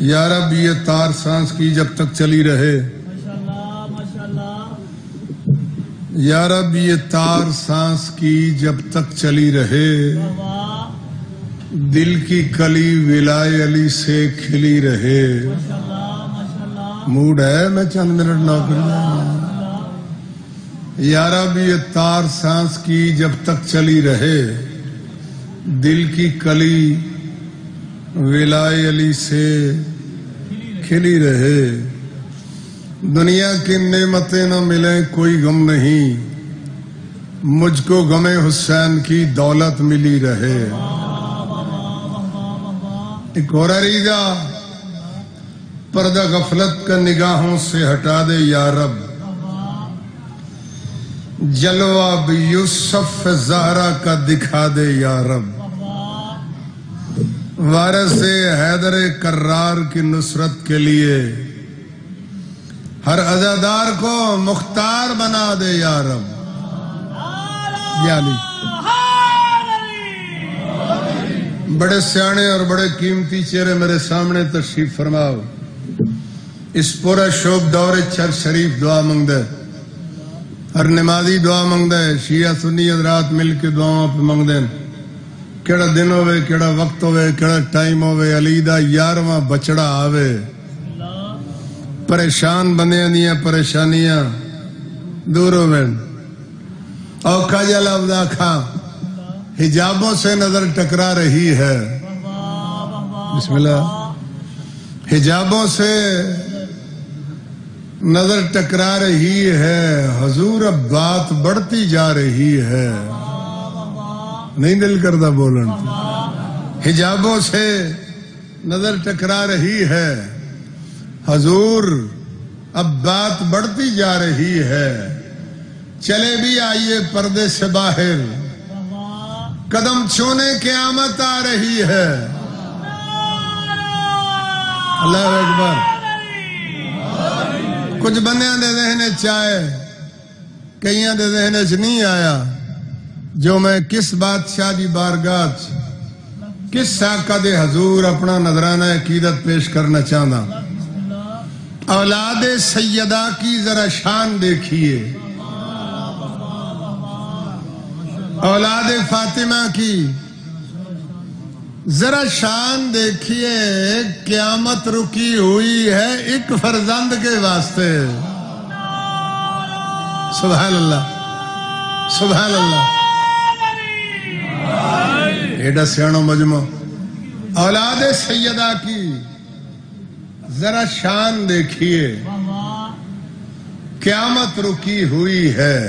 یا رب یہ تار سانس کی جب تک چلی رہے، یا رب یہ تار سانس کی جب تک چلی رہے، دل کی کلی ولائے علی سے کھلی رہے۔ موڈ ہے میں چند منٹ نوکری یا رب یہ تار سانس کی جب تک چلی رہے، دل کی کلی ولائے علی سے کھلی رہے۔ دنیا کی نعمتیں نہ ملیں کوئی غم نہیں، مجھ کو غم حسین کی دولت ملی رہے۔ ایک اور عریضہ، پردہ غفلت کا نگاہوں سے ہٹا دے یا رب، جلوہ بھی یوسف زہرا کا دکھا دے یا رب، وارث حیدر کرار کی نصرت کے لیے ہر عزادار کو مختار بنا دے یا رب۔ یا علی، بڑے سیانے اور بڑے قیمتی چہرے میرے سامنے تشریف فرماؤ۔ اس پورا شوق دور چر شریف دعا منگ دے، ہر نمازی دعا منگ دے، شیعہ سنی حضرات مل کے دعاوں پہ منگ دیں۔ کیڑا دن ہوئے، کیڑا وقت ہوئے، کیڑا ٹائم ہوئے، علی دا 11واں بچڑا آوے، پریشان بندیاں دیاں پریشانیاں دور ہوئے۔ اوکھا جا لفظہ کھا حجابوں سے نظر ٹکرا رہی ہے، بسم اللہ، حجابوں سے نظر ٹکرا رہی ہے، حضور اب بات بڑھتی جا رہی ہے، نہیں دل کرتا بولن، حجابوں سے نظر ٹکرا رہی ہے، حضور اب بات بڑھتی جا رہی ہے، چلے بھی آئیے پردے سے باہر، قدم چھونے قیامت آ رہی ہے۔ اللہ اکبر۔ کچھ بندیاں دے ذہن چاہے، کئیاں دے ذہن چ نہیں آیا، جو میں کس بادشاہ دی بارگاہ کس آقا دے حضور اپنا نذرانہ عقیدت پیش کرنا چاہنا۔ اولاد سیدہ کی ذرا شان دیکھیے، اولاد فاطمہ کی ذرا شان دیکھیے، قیامت رکی ہوئی ہے ایک فرزند کے واسطے۔ سبحان اللہ، سبحان اللہ۔ ایڈا سیانو مجمع، اولاد سیدہ کی ذرا شان دیکھیے، قیامت رکی ہوئی ہے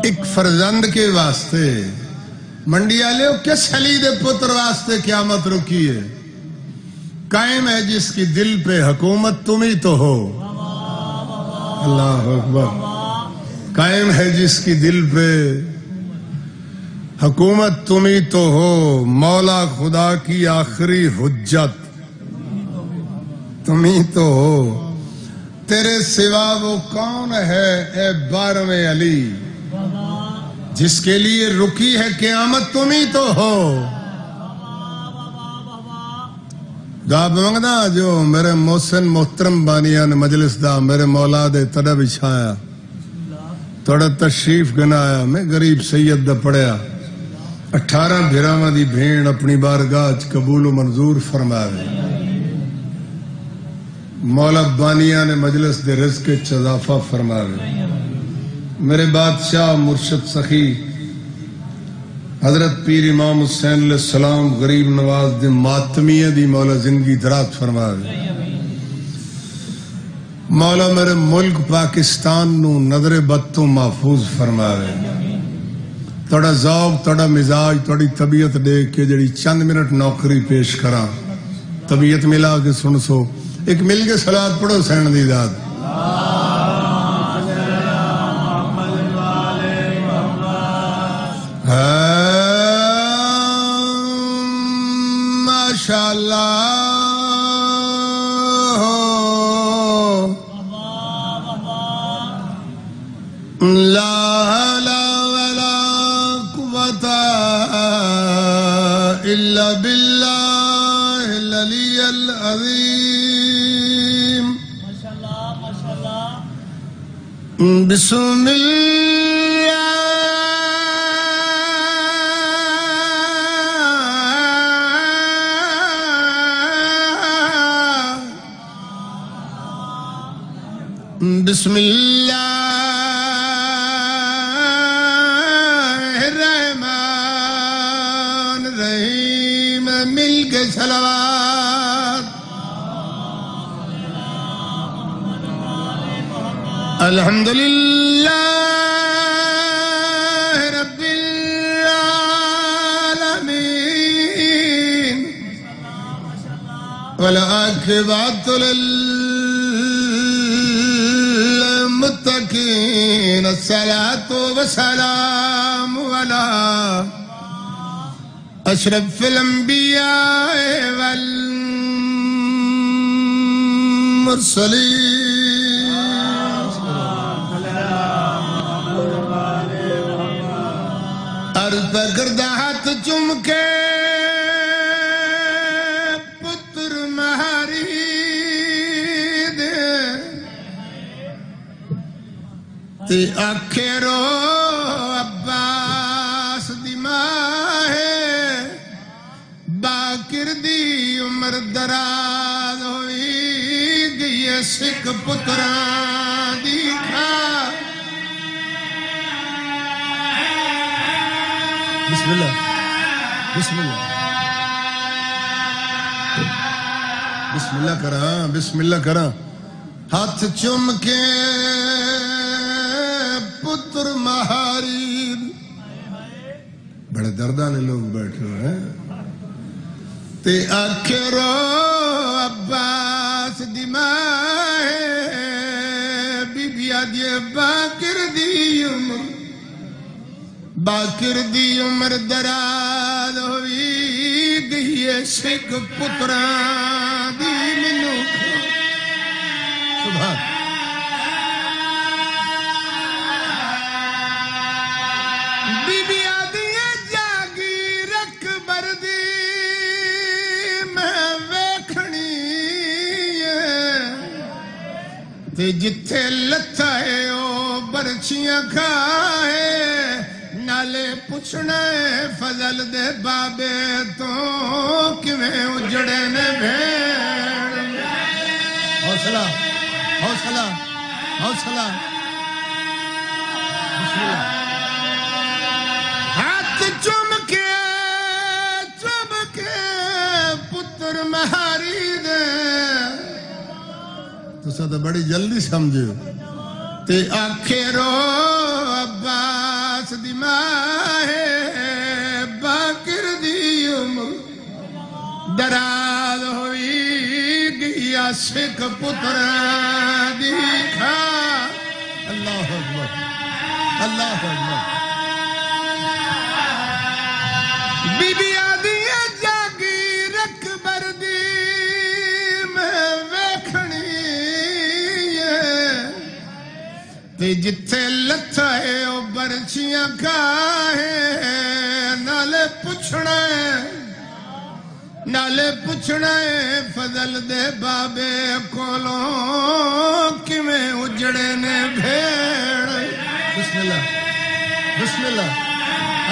ایک فرزند کے واسطے۔ منڈی آلیو کس علی دے پتر واسطے قیامت رکی ہے؟ قائم ہے جس کی دل پہ حکومت تم ہی تو ہو۔ اللہ اکبر۔ قائم ہے جس کی دل پہ حکومت تم ہی تو ہو، مولا خدا کی آخری حجت تم ہی تو ہو، تیرے سوا وہ کون ہے اے 12ویں علی، جس کے لیے رکی ہے قیامت تم ہی تو ہو۔ دعا منگنا جو میرے محسن محترم بانیان مجلس دا میرے مولا دے تڑا بچھایا، تڑا تشریف گنایا، میں غریب سید دا پڑھیا، 18 بھیراواں دی بھین اپنی بارگاہ قبول و منظور فرمائے۔ مولا بانیان مجلس دے رزق اضافہ فرمائے۔ میرے بادشاہ مرشد سخی حضرت پیر امام حسین علیہ السلام غریب نواز دے ماتمیہ دی مولا زندگی دراز فرمائے۔ مولا میرے ملک پاکستان نو نظر بد تو محفوظ فرمائے۔ تھوڑا ذوق، تھوڑا مزاج، تھوڑی طبیعت دیکھ کے جڑی چند منٹ نوکری پیش کرا، طبیعت ملا کے سن سو، ایک مل کے صلوات پڑھو سین دی ذات۔ ماشاءاللہ لا الا باللہ العلی العظيم ما شاء الله ما شاء الله بسم بسم الله الرحمن الرحيم مل کے صلوات الحمد لله رب العالمين والعاقبة للمتقين الصلاة والسلام على أشرف الأنبياء والمرسلين عرض کردہ ہاتھ چوم کے پتر مہاری دے تے آکھے رو عباس دی ماں ہے باکر دی عمر دراز ہوئی گئی سکھ پتران دی کھا بسم اللہ بسم اللہ بسم اللہ کرا بسم اللہ کرا ہاتھ چوم کے پتر مہاری بڑے دردانے لوگ بیٹھے ہیں تے آکھے رو عباس دی ماں ہے بی بی آدھی باکر دی عمر باکر دی عمر دراز ہوئی گئی ہے سکھ پتران دی منو سبحان بی بی آدھی جاگی رکھ بردی میں ویکھنی تے جتھے لتھا ہے او برچیاں کھائے نالے پوچھنا ہے فضل دے بابے تو کیویں اجڑے نے بھیڑ حوصلہ حوصلہ حوصلہ بسم اللہ ہاتھ چوم کے پتر مہاری دے تو سا تو بڑی جلدی سمجھو تے آکھے رو عباس دی ماں ہے باکر دی عمر دراز ہوئی گیا سکھ پتران دی کھا اللہ اکبر اللہ اکبر بی بی آدھی جاگی رکھ بردی میں ویکھنی تے جتھے لتھا ہے او برچیاں کھائے نالے پوچھنا ہے فضل دے بابے کولوں کیویں اجڑے نے بھیڑ بسم اللہ بسم اللہ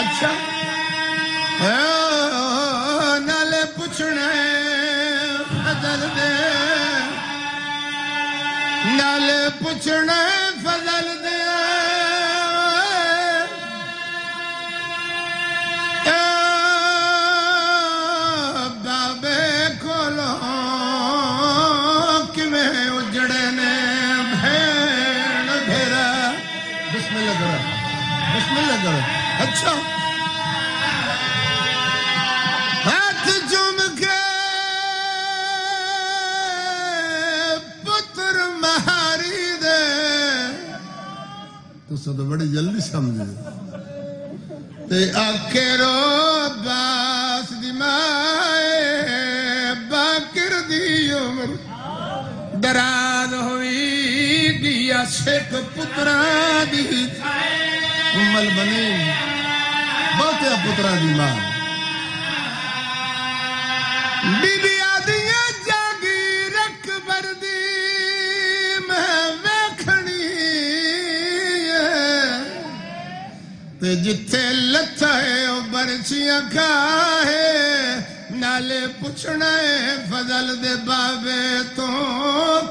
اچھا نالے پوچھنا ہے فضل دے نالے پوچھنا ہے فضل دے بابے کولوں کیویں اجڑے نے بھیڑ بھیرا بسم اللہ کرو بسم اللہ کرو اچھا ہاتھ چوم کے پتر مہاری دے تو سا تو بڑی جلدی سمجھے تے آکھے رو عباس دی ماں باکر دی عمر دراز ہوئی گیا سکھ پتران دی ام البنین بہتے پتران دی ماں بی بی آدھی جاگ تے جتھے لتھا ہے او برچیاں کھاہے نالے پوچھنا ہے فضل دے بابے تو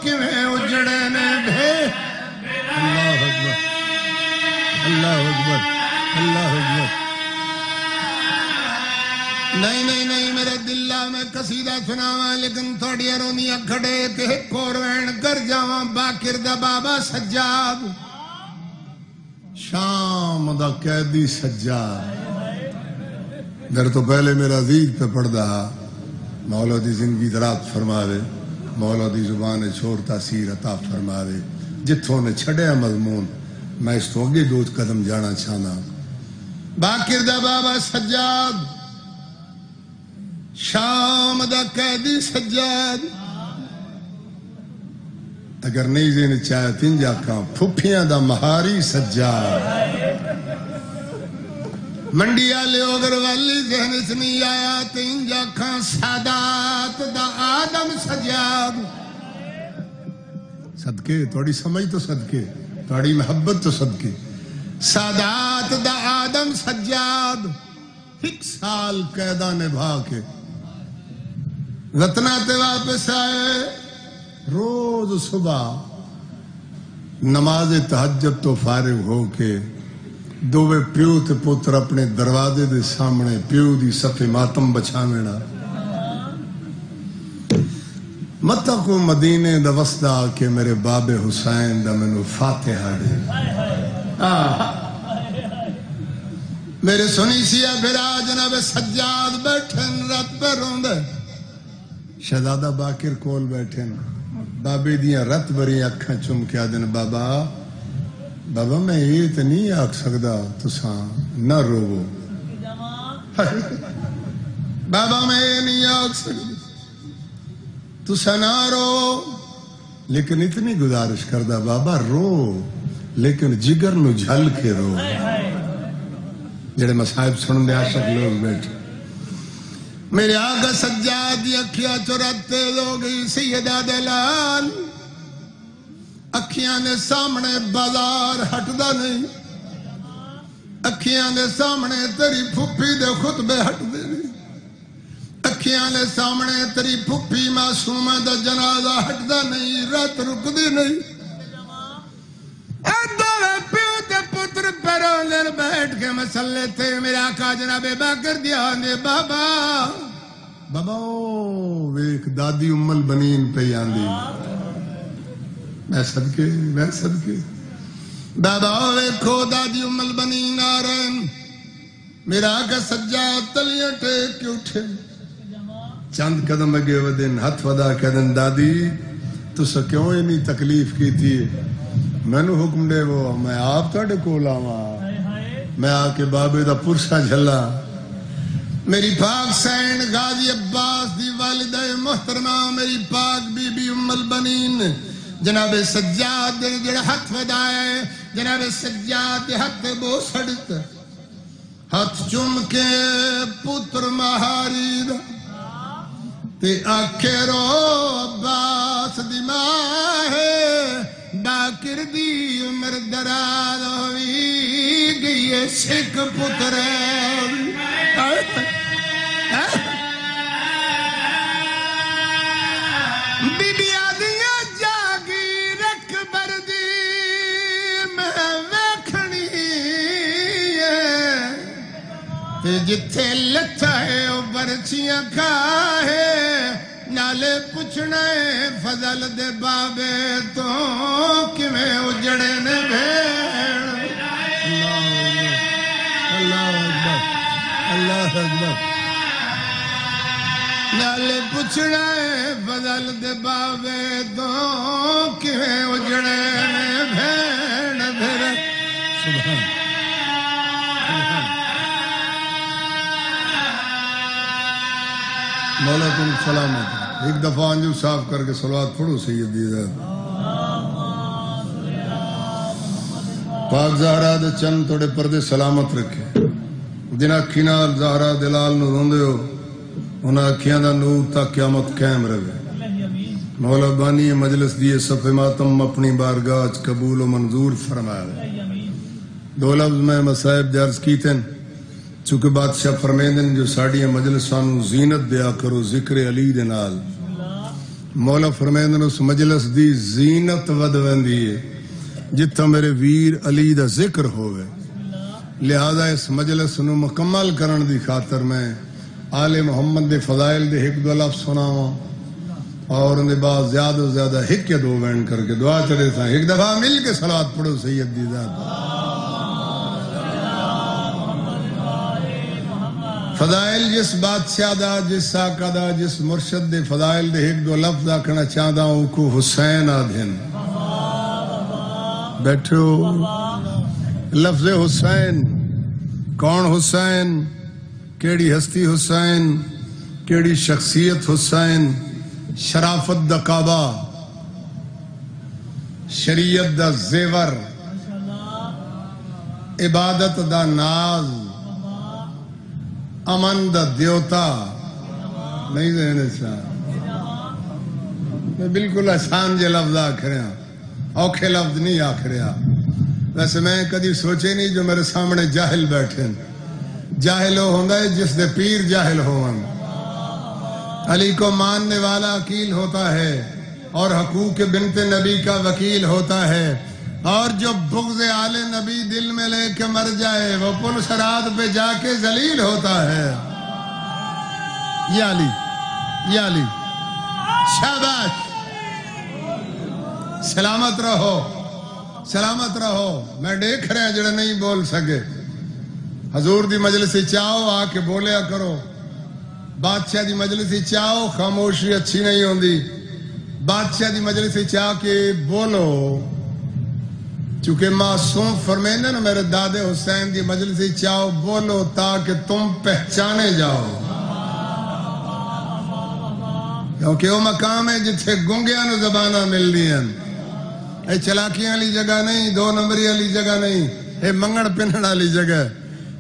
کیویں اجڑے نے بھے اللہ اکبر اللہ اکبر اللہ اکبر نہیں میرے دلہ میں قصیدہ سناواں لیکن تھوڑی رونیاں کھڑے کہ ایک اور وین کر جاواں باقر دا بابا سجاد شام دا قیدی سجاد در تو پہلے میرا عزیز پہ پڑھدا مولا دی زندگی درات فرماوے مولا دی زبان چھوڑ تاثیر عطا فرماوے جتھوں نے چھڑیا مضمون میں اس تو اگے دو قدم جانا چاہنا باقر دا بابا سجاد شام دا قیدی سجاد اگر نہیں زین چاہے تین جاکاں پھپیاں دا مہاری سجاد منڈی آلے اگر والی ذہن اس نہیں آیا تین جاکاں سادات دا آدم سجاد صدقے توڑی سمجھ تو صدقے توڑی محبت تو صدقے سادات دا آدم سجاد ایک سال قیدہ نبھا کے وطناتے واپس آئے روز صبح نماز تہجد تو فارغ ہو کے دووے پیو تے پتر اپنے دروازے دے سامنے پیو دی صفے ماتم بچھاوینا متا کو مدینے دا وسدا کے میرے باب حسین دا منو فاتحہ دے میرے سنی سیا بھرا جناب سجاد بیٹھن رات پہ روندے شہزادہ باقر کول بیٹھن بابے دیاں رت بری اکھاں چم کے آدن بابا میں یہ تو نہیں آکھ سکدا تساں نہ روو بابا میں یہ نہیں آکھ سکدا تساں نہ رو لیکن اتنی گزارش کردہ بابا رو لیکن جگر نو جھل کے رو جڑے مصائب سنن دے عاشق لوگ بیٹھے میرے آقا سجاد دی اکھیاں چراتے ہو گئی سیدہ دلال اکھیاں نے سامنے بازار ہٹدا نہیں اکھیاں نے سامنے تیری پھپھی دے خطبے ہٹ دے نہیں اکھیاں نے سامنے تیری پھپھی معصومہ دا جنازہ ہٹدا نہیں رات رک دی نہیں پیو تے پتر پیروں دن بیٹھ کے مسلے تھے میرا آقا جناب باقر دیا نے بابا ویک دادی ام البنین پہ آندی میں صدقے بابا ویکھو دادی ام البنین آ رہے میرا آقا سجاد تلیاں ٹیک کے اٹھے چند قدم اگے ودن ہتھ ودا کدن دادی تسا کیوں اینی تکلیف کی تھی میں نو حکم دے وہ میں آپ تھوڑے کول آواں میں آ کے بابے دا پرسا جھلا میری پاک سین غازی عباس دی والدہ محترمہ میری پاک بی بی ام البنین جناب سجاد دے جڑا ہاتھ ودائے جناب سجاد دے ہاتھ بو سڑت ہاتھ چوم کے پتر مہاری دا تے آکھے رو عباس دی ماں ہے باقر دی عمر دراز ہوئی گئی ہے سکھ پتر بی بی آدیاں جاگی رکھ بردی میں ویکھنی ہے جتھے لتھا ہے او برچیاں کھاہے نالے پوچھنا ہے فضل دے بابے تو کیویں اجڑے نے بھیڑ اللہ اکبر نالے پوچھنا ہے فضل دے بابے تو کیویں اجڑے نے بھیڑ سبحان مولا تم سلامت ایک دفعہ انجو صاف کر کے صلوات پڑھو سیدی ذات پاک زہرا دے چند توڑے پردے سلامت رکھے جن اکھی نال زہرا دلال نو روندے ہو انہاں اکھیاں دا نور تک قیامت قائم رہے مولا بانی مجلس دیے صف ماتم اپنی بارگاہ قبول و منظور فرمائے دو لفظ میں مصائب درج کیتے ہیں چونکہ بادشاہ فرمیندن جو ساڑیاں مجلساں نو زینت دیا کرو ذکر علی دے نال مولا فرمیندن اس مجلس دی زینت ود ویندی ہے جتھا میرے ویر علی دا ذکر ہوئے لہذا اس مجلس نو مکمل کرن دی خاطر میں آل محمد دے فضائل دے ایک دو لفظ سناواں اور ان دے بعد زیادہ و زیادہ ایک یا دو بین کر کے دعا چلے تھا ایک دفعہ مل کے صلوات پڑھو سید دی ذات فضائل جس بادشاہ دا جس آقا دا جس مرشد دے فضائل دے ایک دو لفظ آکھنا چاہتا ہوں کو حسین آدھن بیٹھو لفظ حسین کون حسین کیڑی ہستی حسین کیڑی شخصیت حسین شرافت دا کعبہ شریعت دا زیور عبادت دا ناز امن دا دیوتا نہیں دینے چاہ میں بالکل آسان جے لفظ آکھ رہا اوکھے لفظ نہیں آکھ رہا ویسے میں کدی سوچے نہیں جو میرے سامنے جاہل بیٹھے جاہل ہو ہوندہ ہے جس دے پیر جاہل ہوون علی کو ماننے والا عقیل ہوتا ہے اور حقوق بنت نبی کا وکیل ہوتا ہے اور جو بغض آل نبی دل میں لے کے مر جائے وہ پل صراط پہ جا کے ذلیل ہوتا ہے یا علی شاباش سلامت رہو میں دیکھ رہے ہیں جڑے نہیں بول سکے حضور دی مجلسی چاہو آ کے بولیا کرو بادشاہ دی مجلسی چاہو خاموشی اچھی نہیں ہوندی بادشاہ دی مجلسی چاہ کے بولو چونکہ معصوم فرمیندے نا میرے دادے حسین دی مجلسی چاہو بولو تاکہ تم پہچانے جاؤ کیونکہ وہ مقام ہے جتھے گنگیاں نو زبانہ مل دی ہیں اے چلاکیاں علی جگہ نہیں دو نمبری علی جگہ نہیں اے منگڑ پنڑ علی جگہ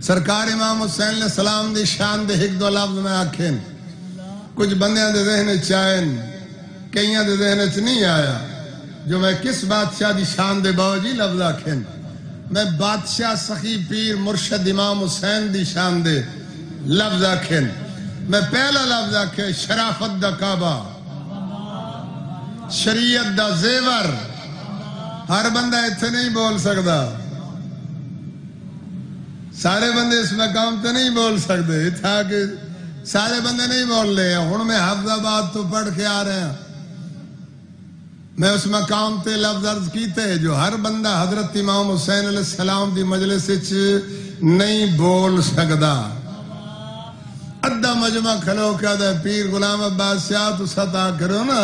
سرکار امام حسین علیہ السلام دی شان دے ایک دو لفظ میں آکھیں کچھ بندیاں دے ذہن چاہیں کئیاں دے ذہن چ نہیں آیا جو میں کس بادشاہ دی شان دے باوجی لفظ آکھیں میں بادشاہ سخی پیر مرشد امام حسین دی شان دے لفظ آکھیں میں پہلا لفظ آکھیں شرافت دا کعبہ شریعت دا زیور ہر بندہ اتنے نہیں بول سکتا سارے بندے اس مقام تے نہیں بول سکتے تھا کہ سارے بندے نہیں بول رہے ہیں ہن میں حفظ آباد تو پڑھ کے آ رہے ہیں میں اس مقام تے لفظ عرض کیتے جو ہر بندہ حضرت امام حسین علیہ السلام دی مجلس نہیں بول سکتا ادھا مجمع کھلو کیا دا پیر غلام عباس شاہ تو ستا کرو نا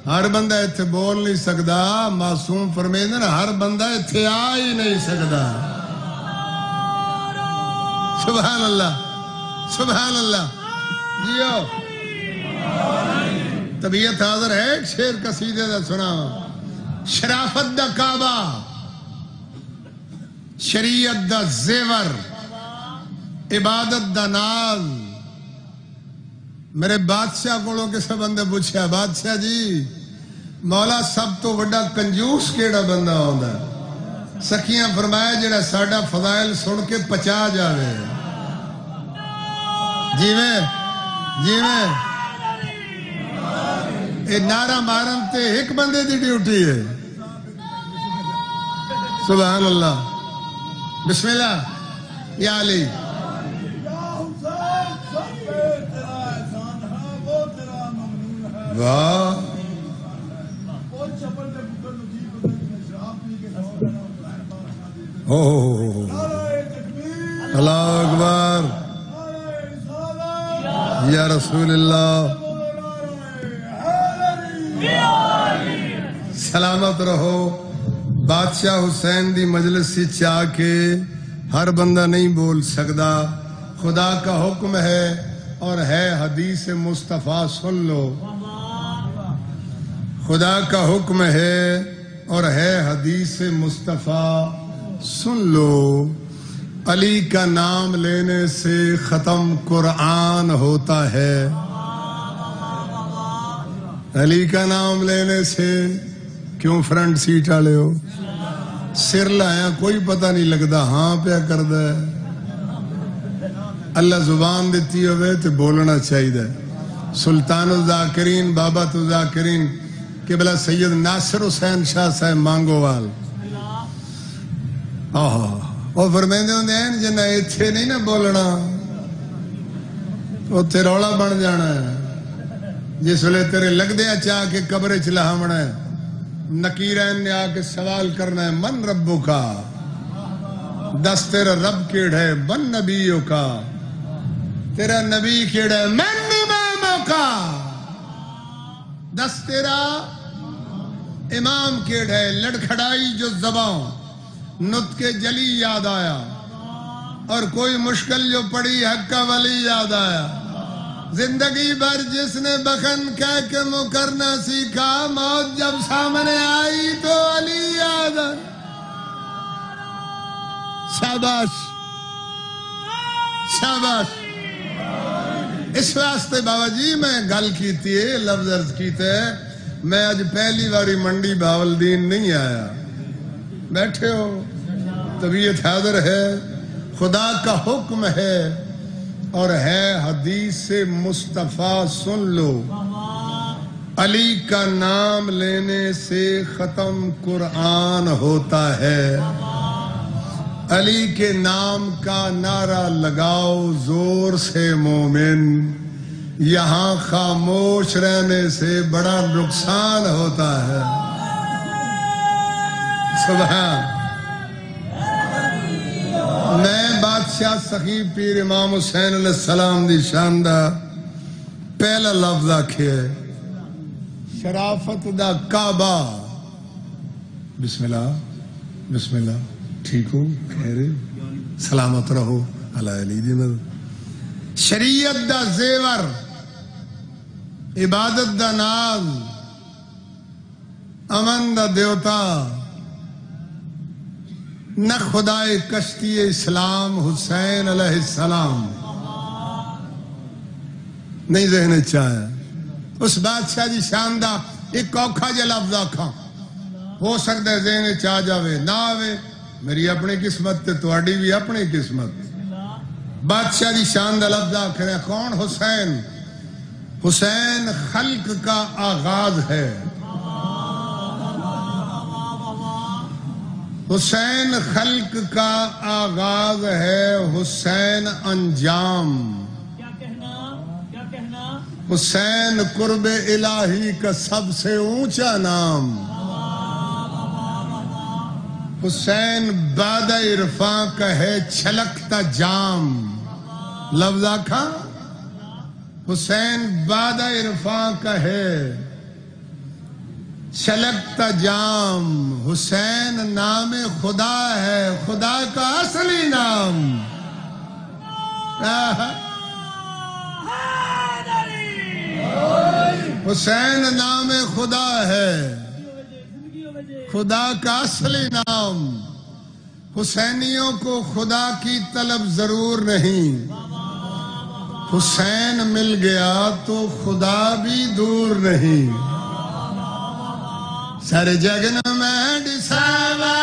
ہر بندہ اتھے بول نہیں سکتا معصوم فرمیندے نا ہر بندہ اتھے آ ہی نہیں سکتا سبحان اللہ جیو طبیعت حاضر ہے ایک شیر قصیدے دا سنا شرافت دا کعبہ شریعت دا زیور عبادت دا ناز میرے بادشاہ کو کسے بندے پوچھا بادشاہ جی مولا سب تو بڑا کنجوس کیڑا بندہ ہوندا سکیاں فرمایا جڑا ساڈا فضائل سن کے پچا جاوے جیویں اے نعرہ مارن تے ایک بندے دی ڈیوٹی ہے سبحان اللہ بسم اللہ یا علی واہ اللہ اکبر یا رسول اللہ سلامت رہو بادشاہ حسین دی مجلس سے چاہ کے ہر بندہ نہیں بول سکتا خدا کا حکم ہے اور ہے حدیث مصطفیٰ سن لو خدا کا حکم ہے اور ہے حدیث مصطفیٰ سن لو علی کا نام لینے سے ختم قرآن ہوتا ہے علی کا نام لینے سے کیوں فرنٹ سیٹ والے ہو سر لایا کوئی پتہ نہیں لگتا ہاں پیا کردا ہے اللہ زبان دیتی ہوئے تو بولنا چاہیے سلطان الذاکرین بابا تو ذاکرین قبلہ سید ناصر حسین شاہ صاحب مانگووال وہ فرمیندے ہوندے ہیں جنہیں ایتھے نہیں نا بولنا وہ تے رولا بن جانا ہے جس ویلے تیرے لگ دیا چاہ کے قبر چلاہمنا ہے نکیرین نے آ کے سوال کرنا ہے من ربو کا دس تیرا رب کیڑ ہے من نبیوں کا تیرا نبی کیڑ ہے من اماموں کا دس تیرا امام کیڑ ہے لڑکھڑائی جو زبان نطق جلی یاد آیا اور کوئی مشکل جو پڑی حق کا ولی یاد آیا زندگی بھر جس نے بخن کہہ کے مکرنا سیکھا موت جب سامنے آئی تو علی یاد آیا شاباش شاباش اس واسطے بابا جی میں گل کیتی ہے لفظ عرض کیتے میں آج پہلی باری منڈی باولدین نہیں آیا بیٹھے ہو طبیعت حاضر ہے خدا کا حکم ہے اور ہے حدیث مصطفیٰ سن لو علی کا نام لینے سے ختم قرآن ہوتا ہے علی کے نام کا نعرہ لگاؤ زور سے مومن یہاں خاموش رہنے سے بڑا نقصان ہوتا ہے سبحان میں بادشاہ سخی پیر امام حسین علیہ السلام دی شاندہ پہلا لفظ آکھے شرافت دا کعبہ بسم اللہ بسم اللہ ٹھیک ہو خیر سلامت رہو اللہ علی دی مدد شریعت دا زیور عبادت دا ناز امن دا دیوتا نہ خدائے کشتی اسلام حسین علیہ السلام نہیں ذہن چاہیا اس بادشاہ جی شاندہ ایک اوکھا جا لفظ آکھاں ہو سکتا ہے ذہن چاہ جاوے نہ آوے میری اپنی قسمت تے تواڈی بھی اپنی قسمت بادشاہ جی شاندہ لفظ آکھ رہے ہیں کون حسین حسین خلق کا آغاز ہے حسین خلق کا آغاز ہے حسین انجام کیا کہنا حسین قرب الہی کا سب سے اونچا نام حسین بعد عرفاں کا ہے چھلکتا جام لفظ آکھا حسین بعد عرفاں کا ہے چھلکتا جام حسین نام خدا ہے خدا کا اصلی نام حسین نام خدا ہے خدا کا اصلی نام حسینیوں کو خدا کی طلب ضرور نہیں حسین مل گیا تو خدا بھی دور نہیں سر جگن میں ڈساوا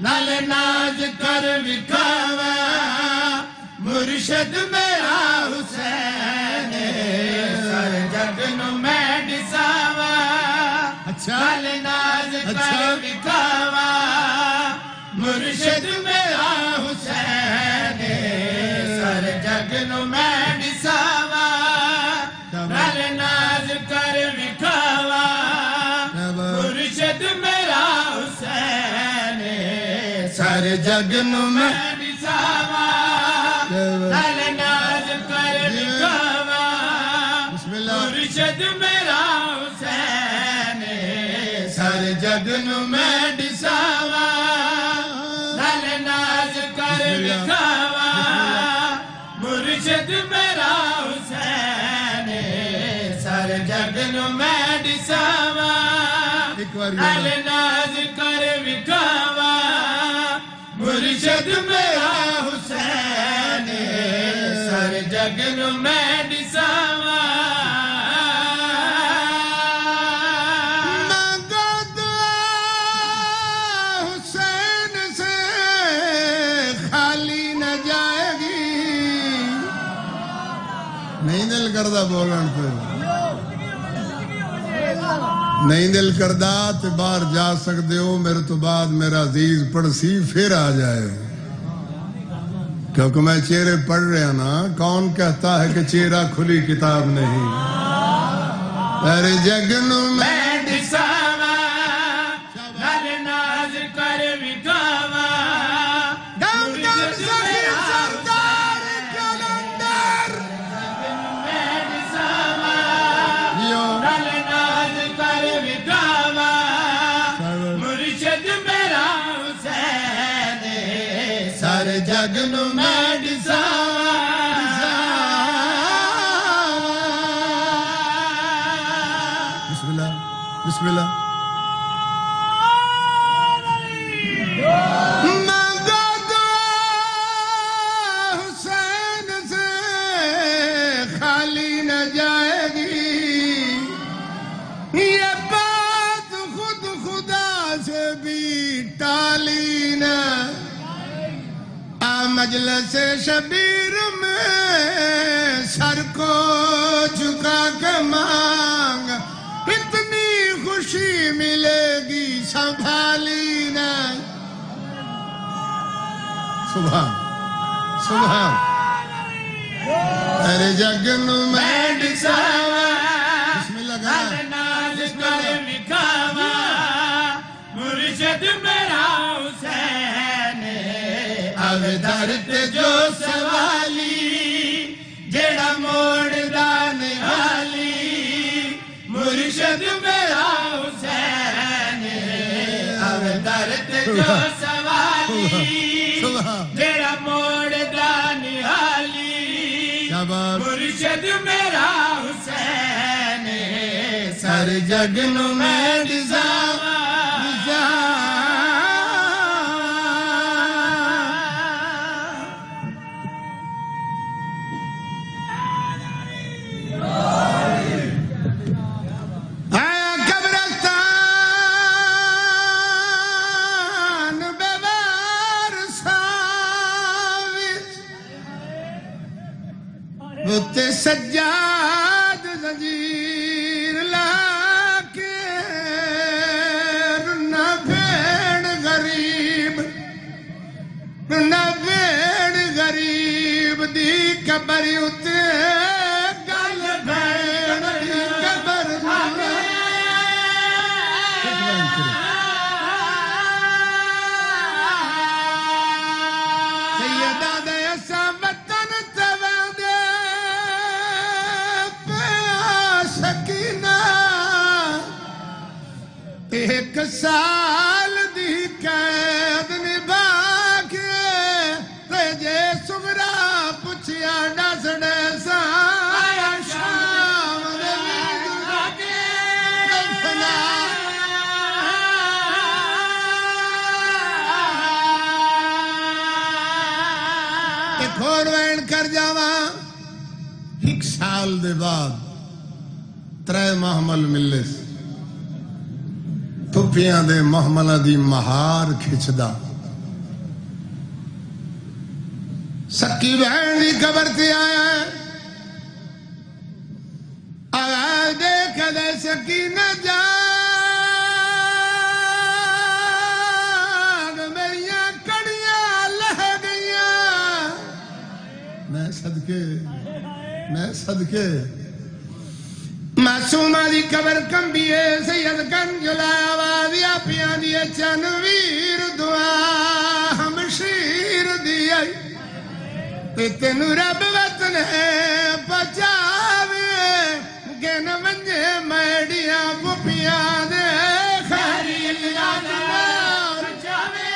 نل ناز کر وکھاوا مرشد میرا حسین سر جگن میں ڈساوا نل ناز کر وکھاوا مرشد میرا حسین سر جگن میں ڈساوا نل ناز کر وکھاوا مرشد میرا حسین سر جگن میں ڈساوا نل ناز کر وکھاوا مرشد میرا حسین سر جگن میں ڈساوا نل ناز کر وکھاوا مرشد میرا حسین سر جگن میں ڈساوا نل ناز کر وکھاوا مرشد میرا حسین سر جگن میں ڈساوا مانگا دعا نہیں دل کردہ بولن تو نہیں دل کردہ تے باہر جا سکتے ہو میرے تو بعد میرا عزیز پڑسی پھر آ جائے کیونکہ میں چہرے پڑھ رہا نا کون کہتا ہے کہ چہرہ کھلی کتاب نہیں ارے جگن میں ڈساوا نال ناز کر وکھاوا دم دم سخی سردار کلندر میں ڈساوا یو نال ناز کر وکھاوا مرشد میرا حسین سارے جگ نو میں بسم اللہ بسم اللہ مانگو دعا حسین سے خالی نہ جائے گی یہ بات خود خدا سے بھی ٹالی نہ مجلس شبیر میں سر کو جھکا کے مانگ اتنی خوشی ملے گی سنبھالی نہ سبحان سبحان ارے جگن میں ڈساوا بسم اللہ نال گانا ناز کر وکھاوا مرشد میرا حسین اب درد جو سوالی جڑا موڑ دان حالی مرشد میرا حسین اب درد جو سوالی جڑا موڑ دان حالی کیا بات مرشد میرا حسین سر جگ نو میں ڈساوا تے سجاد زنجیر لا کے نہ بھیڑ غریب دی قبر اتے گل بھیڑ دی قبر سیدہ دے ایسا وطن تواندے سکینہ ایک سال دی قید نبھا کے تجھے سمرا پچھیا ڈسڑے سا آیا شام دے دفنا ایک اور وین کر جاواں ایک سال دے بعد ترے محمل ملے پھپیاں دے محملہ دی مہار کھچدا سکی بہن دی قبر تے آیا آیا دیکھ دے سکی نہ جاگ میریاں کڑیاں لہ گئیاں میں صدقے معصومہ دی قبر کمبیے سید کنج لایا آوازیا پیاں دی چنویر دعا ہم شیر دی آئی تینو رب وطن ہے بچاوے گن منجے میڈیاں پپیاں دے خیری اللہ بچاوے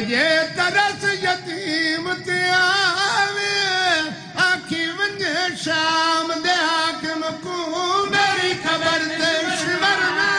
جے ترس یتیم تے آوے آکھی ونجے شام دے حاکم کو میری خبر تے شمرنا